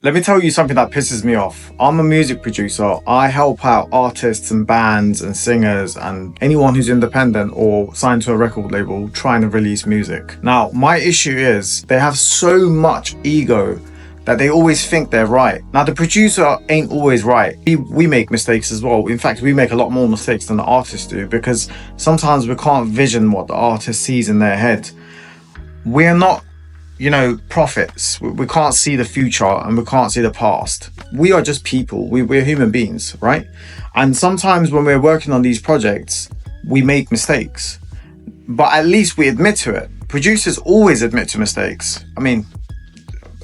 Let me tell you something that pisses me off. I'm a music producer. I help out artists and bands and singers and anyone who's independent or signed to a record label trying to release music. Now, my issue is they have so much ego that they always think they're right. Now, the producer ain't always right. We make mistakes as well. In fact, we make a lot more mistakes than the artists do because sometimes we can't vision what the artist sees in their head. We're not, prophets. We can't see the future and we can't see the past. We are just people. We're human beings, right? And sometimes when we're working on these projects, we make mistakes, but at least we admit to it. Producers always admit to mistakes. I mean,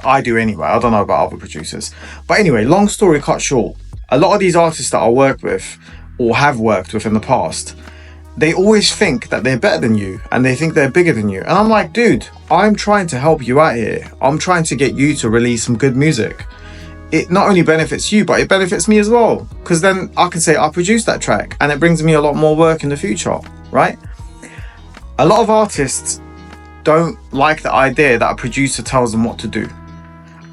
I do anyway. I don't know about other producers. But anyway, long story cut short, a lot of these artists that I work with or have worked with in the past, they always think that they're better than you and they think they're bigger than you. And I'm like, dude, I'm trying to help you out here. I'm trying to get you to release some good music. It not only benefits you, but it benefits me as well. Because then I can say I produced that track and it brings me a lot more work in the future, right? A lot of artists don't like the idea that a producer tells them what to do.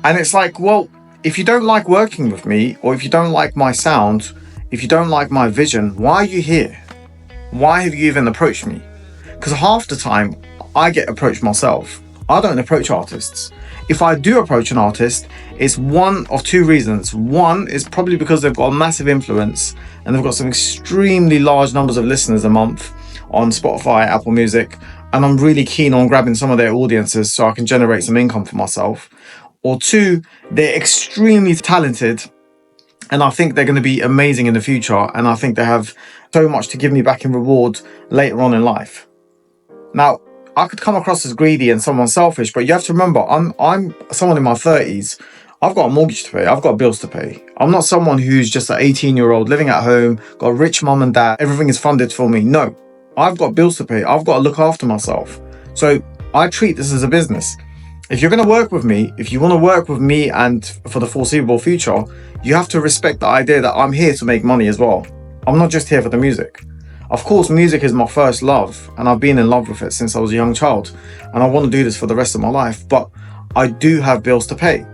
And it's like, well, if you don't like working with me, or if you don't like my sound, if you don't like my vision, why are you here? Why have you even approached me? Because half the time I get approached myself. I don't approach artists. If I do approach an artist, it's one of two reasons. One is probably because they've got a massive influence and they've got some extremely large numbers of listeners a month on Spotify, Apple Music, and I'm really keen on grabbing some of their audiences so I can generate some income for myself. Or two, they're extremely talented and I think they're going to be amazing in the future, and I think they have so much to give me back in reward later on in life. Now, I could come across as greedy and someone selfish, but you have to remember, I'm someone in my 30s. I've got a mortgage to pay. I've got bills to pay. I'm not someone who's just an 18-year-old living at home, got a rich mum and dad, everything is funded for me. No, I've got bills to pay. I've got to look after myself. So I treat this as a business. If you're going to work with me, if you want to work with me and for the foreseeable future, you have to respect the idea that I'm here to make money as well. I'm not just here for the music. Of course, music is my first love and I've been in love with it since I was a young child and I want to do this for the rest of my life, but I do have bills to pay.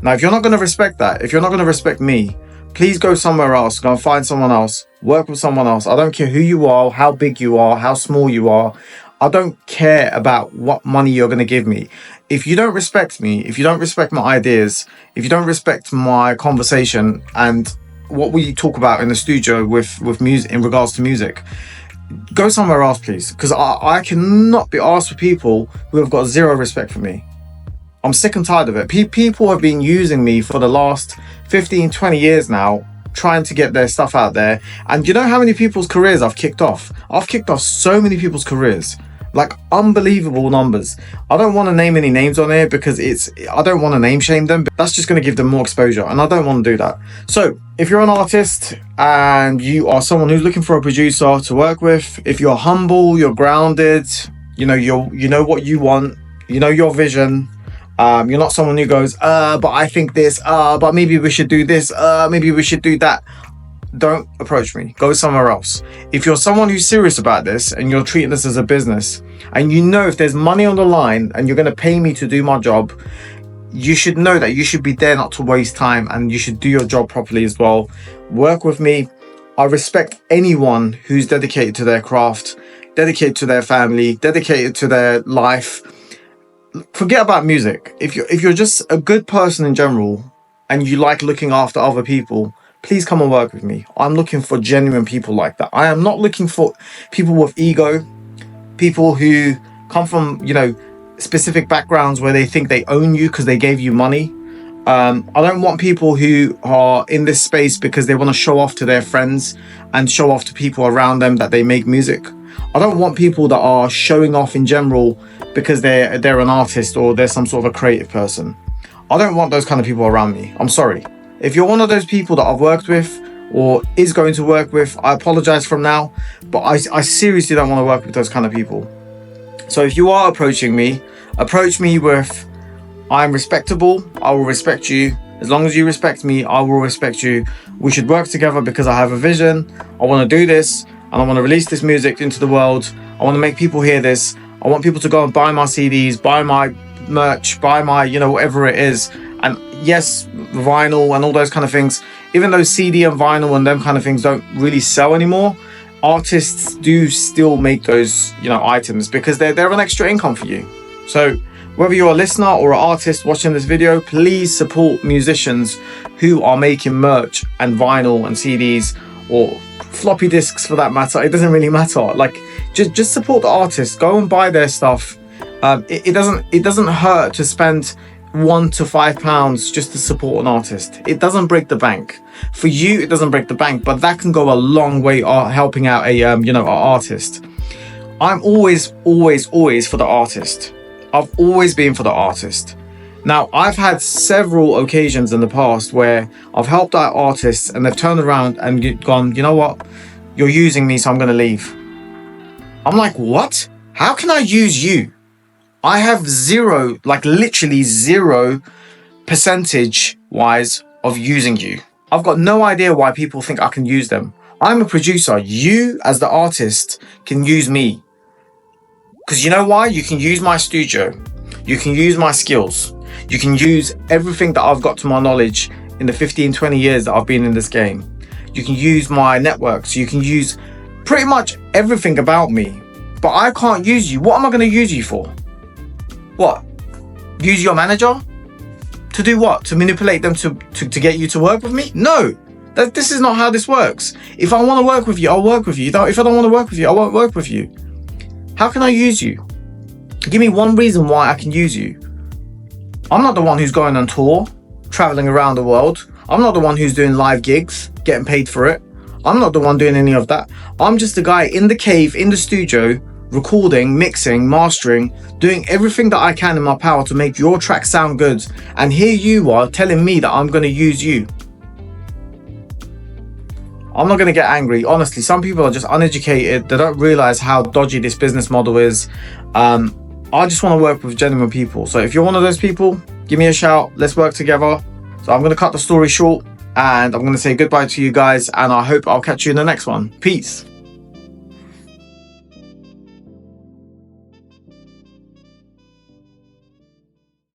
Now, if you're not going to respect that, if you're not going to respect me, please go somewhere else, go and find someone else, work with someone else. I don't care who you are, how big you are, how small you are. I don't care about what money you're going to give me. If you don't respect me, if you don't respect my ideas, if you don't respect my conversation and what we talk about in the studio with music in regards to music, go somewhere else, please. Because I cannot be asked for people who have got zero respect for me. I'm sick and tired of it. People have been using me for the last 15, 20 years now, trying to get their stuff out there. And you know how many people's careers I've kicked off? I've kicked off so many people's careers. Like unbelievable numbers. I don't want to name any names on here because I don't want to name shame them, but that's just going to give them more exposure and I don't want to do that. So if you're an artist and you are someone who's looking for a producer to work with, if you're humble, you're grounded, you know what you want, you know your vision, you're not someone who goes, but I think this, but maybe we should do this, maybe we should do that. Don't approach me. Go somewhere else. If you're someone who's serious about this and you're treating this as a business and you know if there's money on the line and you're going to pay me to do my job, you should know that you should be there not to waste time and you should do your job properly as well. Work with me. I respect anyone who's dedicated to their craft, dedicated to their family, dedicated to their life. Forget about music. If you're just a good person in general and you like looking after other people, please come and work with me. I'm looking for genuine people like that. I am not looking for people with ego, people who come from, specific backgrounds where they think they own you because they gave you money. I don't want people who are in this space because they want to show off to their friends and show off to people around them that they make music. I don't want people that are showing off in general because they're an artist or they're some sort of a creative person. I don't want those kind of people around me. I'm sorry. If you're one of those people that I've worked with or is going to work with, I apologize from now, but I seriously don't want to work with those kind of people. So if you are approaching me, approach me with, I'm respectable, I will respect you. As long as you respect me, I will respect you. We should work together because I have a vision. I want to do this and I want to release this music into the world. I want to make people hear this. I want people to go and buy my CDs, buy my merch, buy my, whatever it is. And yes, vinyl and all those kind of things, even though CD and vinyl and them kind of things don't really sell anymore, artists do still make those, items, because they're an extra income for you. So whether you're a listener or an artist watching this video, please support musicians who are making merch and vinyl and CDs, or floppy disks for that matter. It doesn't really matter. Like, just support the artists. Go and buy their stuff. It doesn't hurt to spend £1 to £5 just to support an artist. It doesn't break the bank. For you, it doesn't break the bank, but that can go a long way helping out an artist. I'm always for the artist. I've always been for the artist. Now, I've had several occasions in the past where I've helped out artists and they've turned around and gone, you know what? You're using me, so I'm going to leave. I'm like, what? How can I use you? I have zero, like literally 0% wise of using you. I've got no idea why people think I can use them. I'm a producer. You, as the artist, can use me. Because you know why? You can use my studio. You can use my skills. You can use everything that I've got to my knowledge in the 15, 20 years that I've been in this game. You can use my networks. You can use pretty much everything about me. But I can't use you. What am I going to use you for? What? Use your manager? To do what? To manipulate them to get you to work with me? No. This is not how this works. If I want to work with you, I'll work with you. If I don't want to work with you, I won't work with you. How can I use you? Give me one reason why I can use you. I'm not the one who's going on tour, traveling around the world. I'm not the one who's doing live gigs, getting paid for it. I'm not the one doing any of that. I'm just a guy in the cave, in the studio, recording, mixing, mastering, doing everything that I can in my power to make your track sound good. And here you are telling me that I'm going to use you. I'm not going to get angry. Honestly, some people are just uneducated. They don't realize how dodgy this business model is. I just want to work with genuine people. So if you're one of those people, give me a shout. Let's work together. So I'm going to cut the story short and I'm going to say goodbye to you guys. And I hope I'll catch you in the next one. Peace.